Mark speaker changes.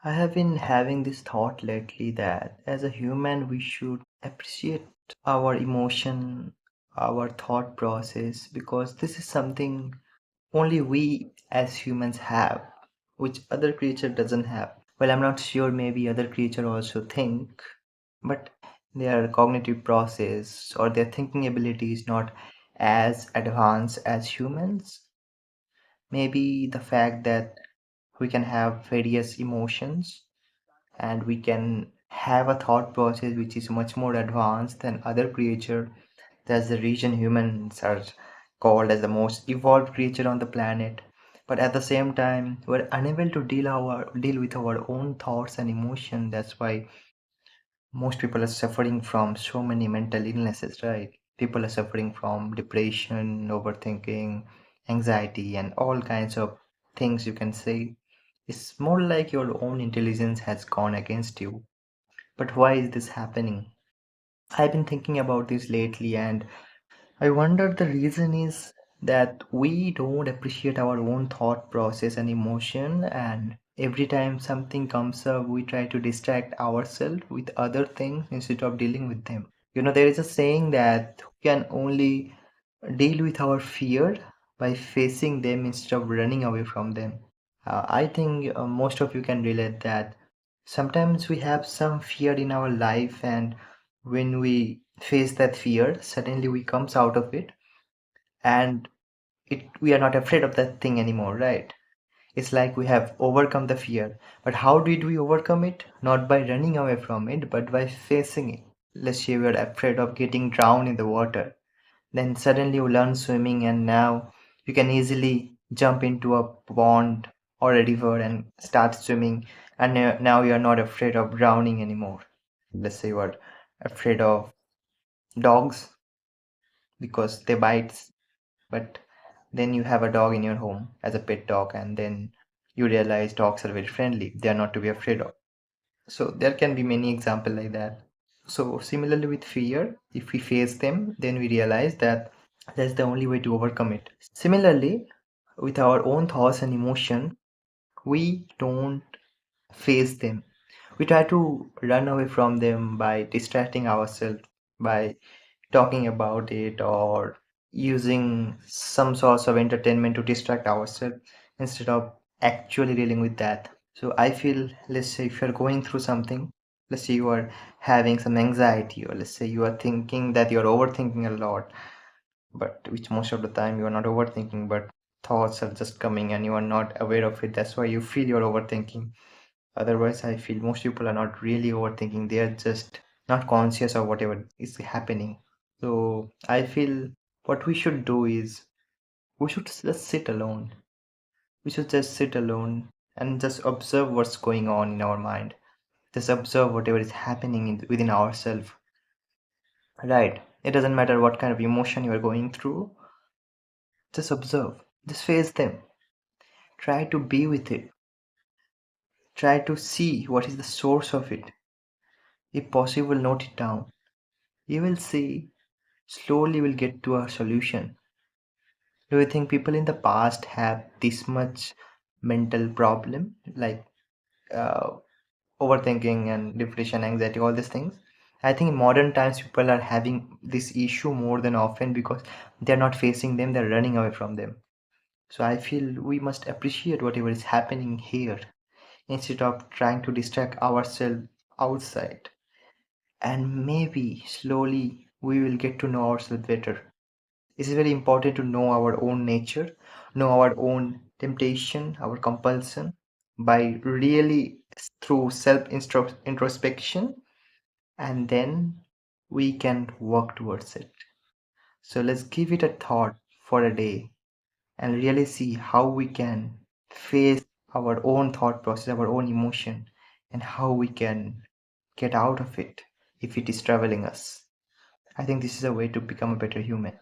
Speaker 1: I have been having this thought lately that as a human we should appreciate our emotion, our thought process, because this is something only we as humans have, which other creature doesn't have. Well, I'm not sure, maybe other creature also think, but their cognitive process or their thinking ability is not as advanced as humans. Maybe the fact that we can have various emotions and we can have a thought process which is much more advanced than other creature. That's the reason humans are called as the most evolved creature on the planet. But at the same time, we're unable to deal with our own thoughts and emotion. That's why most people are suffering from so many mental illnesses, right? People are suffering from depression, overthinking, anxiety, and all kinds of things you can say. It's more like your own intelligence has gone against you. But why is this happening? I've been thinking about this lately, and I wonder the reason is that we don't appreciate our own thought process and emotion, and every time something comes up, we try to distract ourselves with other things instead of dealing with them. There is a saying that we can only deal with our fear by facing them instead of running away from them. I think most of you can relate that sometimes we have some fear in our life, and when we face that fear, suddenly we comes out of it, and we are not afraid of that thing anymore, right? It's like we have overcome the fear. But how did we overcome it? Not by running away from it, but by facing it. Let's say we are afraid of getting drowned in the water. Then suddenly you learn swimming, and now you can easily jump into a pond or a river and start swimming. And now you are not afraid of drowning anymore. Let's say you are afraid of dogs because they bite, but then you have a dog in your home as a pet dog, and then you realize dogs are very friendly. They are not to be afraid of. So there can be many examples like that. So similarly with fear, if we face them, then we realize that that's the only way to overcome it. Similarly, with our own thoughts and emotion, we don't face them. We try to run away from them by distracting ourselves, by talking about it, or using some source of entertainment to distract ourselves instead of actually dealing with that. So I feel, let's say if you're going through something, let's say you are having some anxiety, or let's say you are thinking that you're overthinking a lot, but which most of the time you are not overthinking, but thoughts are just coming and you are not aware of it. That's why you feel you're overthinking. Otherwise, I feel most people are not really overthinking. They are just not conscious of whatever is happening. So I feel what we should do is we should just sit alone. We should just sit alone and just observe what's going on in our mind. Just observe whatever is happening within ourselves. Right. It doesn't matter what kind of emotion you are going through. Just observe. Just face them. Try to be with it. Try to see what is the source of it. If possible, note it down. You will see, slowly we'll get to a solution. Do you think people in the past have this much mental problem, like uh, overthinking and depression, anxiety, all these things? I think in modern times people are having this issue more than often because they're not facing them, they're running away from them. So I feel we must appreciate whatever is happening here instead of trying to distract ourselves outside. And maybe slowly we will get to know ourselves better. It is very important to know our own nature, know our own temptation, our compulsion, by really through self introspection, and then we can work towards it. So let's give it a thought for a day and really see how we can face our own thought process, our own emotion, and how we can get out of it if it is troubling us. I think this is a way to become a better human.